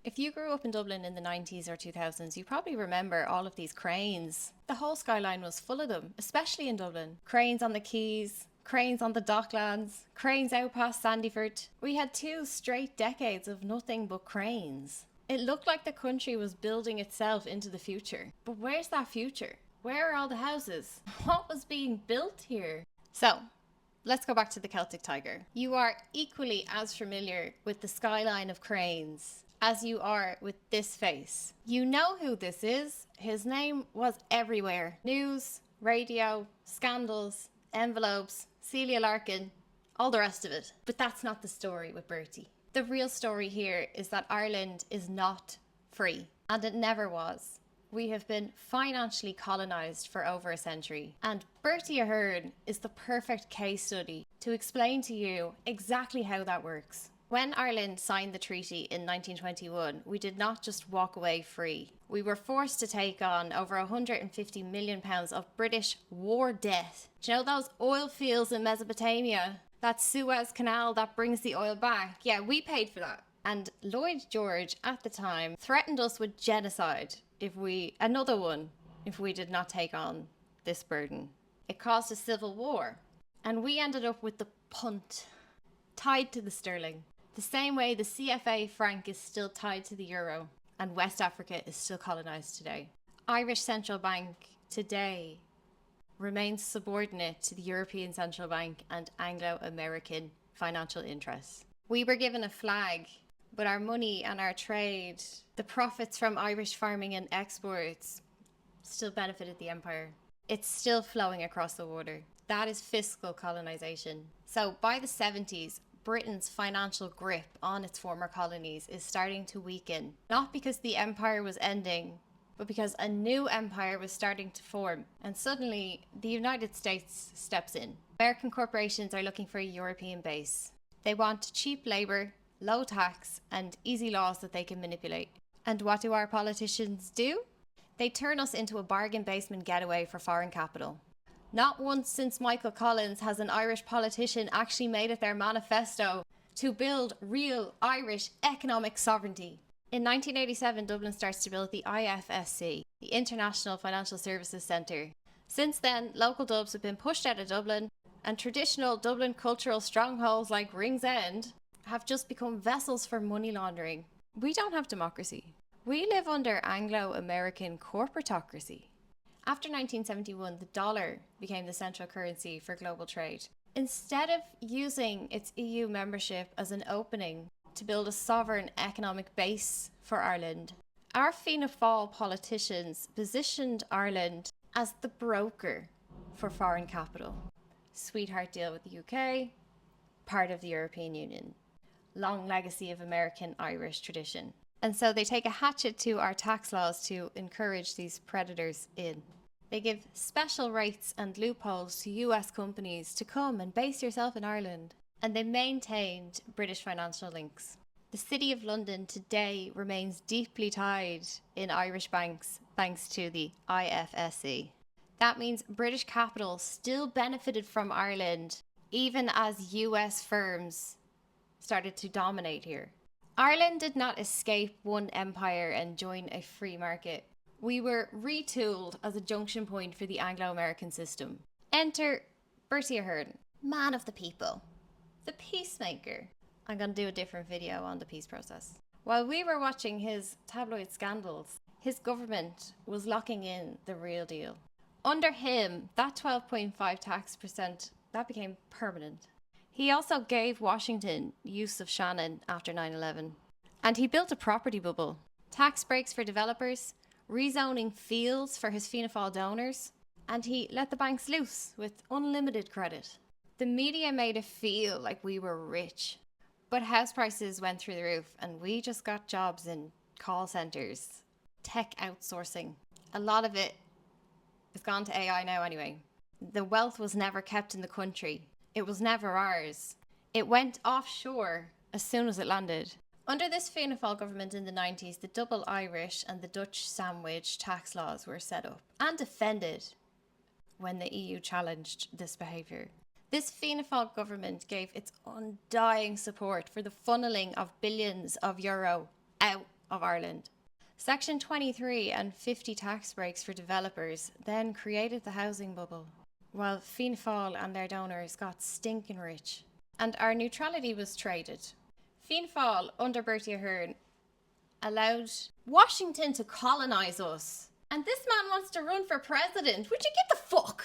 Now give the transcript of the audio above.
If you grew up in Dublin in the 90s or 2000s, you probably remember all of these cranes. The whole skyline was full of them, especially in Dublin. Cranes on the quays, cranes on the docklands, cranes out past Sandyford. We had 2 straight decades of nothing but cranes. It looked like the country was building itself into the future. But where's that future? Where are all the houses? What was being built here? So, let's go back to the Celtic Tiger. You are equally as familiar with the skyline of cranes as you are with this face. You know who this is. His name was everywhere. News, radio, scandals, envelopes, Celia Larkin, all the rest of it. But that's not the story with Bertie. The real story here is that Ireland is not free, and it never was. We have been financially colonised for over a century, and Bertie Ahern is the perfect case study to explain to you exactly how that works. When Ireland signed the treaty in 1921, we did not just walk away free. We were forced to take on over £150 million of British war debt. Do you know those oil fields in Mesopotamia? That Suez Canal that brings the oil back? Yeah, we paid for that. And Lloyd George at the time threatened us with genocide if we did not take on this burden. It caused a civil war, and we ended up with the punt tied to the sterling. The same way the CFA franc is still tied to the euro, and West Africa is still colonised today. Irish Central Bank today remains subordinate to the European Central Bank and Anglo-American financial interests. We were given a flag, but our money and our trade, the profits from Irish farming and exports, still benefited the empire. It's still flowing across the water. That is fiscal colonisation. So by the 70s, Britain's financial grip on its former colonies is starting to weaken, not because the empire was ending, but because a new empire was starting to form. And suddenly, the United States steps in. American corporations are looking for a European base. They want cheap labour, low tax, and easy laws that they can manipulate. And what do our politicians do? They turn us into a bargain basement getaway for foreign capital. Not once since Michael Collins has an Irish politician actually made it their manifesto to build real Irish economic sovereignty. In 1987, Dublin starts to build the IFSC, the International Financial Services Centre. Since then, local dubs have been pushed out of Dublin, and traditional Dublin cultural strongholds like Ringsend have just become vessels for money laundering. We don't have democracy. We live under Anglo-American corporatocracy. After 1971, the dollar became the central currency for global trade. Instead of using its EU membership as an opening to build a sovereign economic base for Ireland, our Fianna Fáil politicians positioned Ireland as the broker for foreign capital. Sweetheart deal with the UK, part of the European Union. Long legacy of American-Irish tradition. And so they take a hatchet to our tax laws to encourage these predators in. They give special rates and loopholes to US companies to come and base yourself in Ireland. And they maintained British financial links. The City of London today remains deeply tied in Irish banks thanks to the IFSC. That means British capital still benefited from Ireland even as US firms started to dominate here. Ireland did not escape one empire and join a free market. We were retooled as a junction point for the Anglo-American system. Enter Bertie Ahern, man of the people, the peacemaker. I'm going to do a different video on the peace process. While we were watching his tabloid scandals, his government was locking in the real deal. Under him, that 12.5 tax percent, that became permanent. He also gave Washington use of Shannon after 9/11. And he built a property bubble. Tax breaks for developers, rezoning fields for his Fianna Fáil donors, and he let the banks loose with unlimited credit. The media made it feel like we were rich, but house prices went through the roof and we just got jobs in call centres, tech outsourcing. A lot of it is gone to AI now anyway. The wealth was never kept in the country. It was never ours. It went offshore as soon as it landed. Under this Fianna Fáil government in the 90s, the double Irish and the Dutch sandwich tax laws were set up and defended when the EU challenged this behaviour. This Fianna Fáil government gave its undying support for the funneling of billions of euro out of Ireland. Section 23 and 50 tax breaks for developers then created the housing bubble, while Fianna Fáil and their donors got stinking rich. And our neutrality was traded. Fianna Fáil, under Bertie Ahern, allowed Washington to colonise us. And this man wants to run for president. Would you get the fuck?